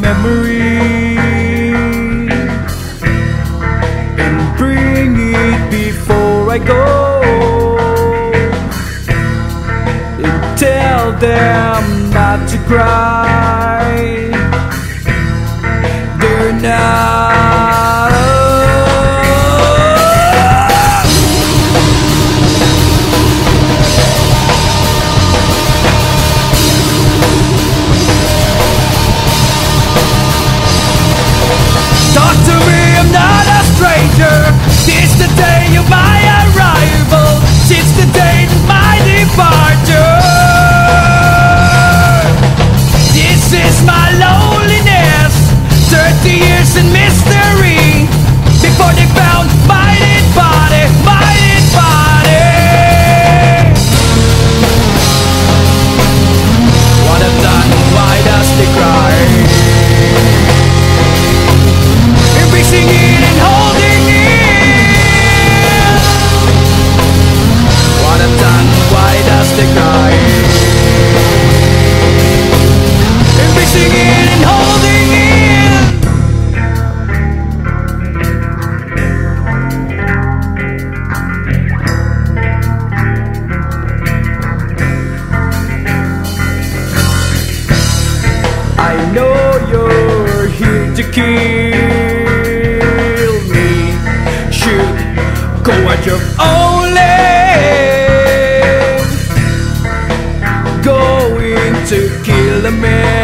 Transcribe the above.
memory and bring it before I go, and tell them not to cry. They're not talk to me, I'm not a stranger. This the day of my arrival, since the day of my departure. This is my loneliness, 30 years in mystery, before they found my dead body, my dead body. What I've done, why does they cry? Embracing it and holding it. What I've done, why does they cry? Embracing it and holding it. I know you're here to kill me. Should go at your own length, going to kill a man.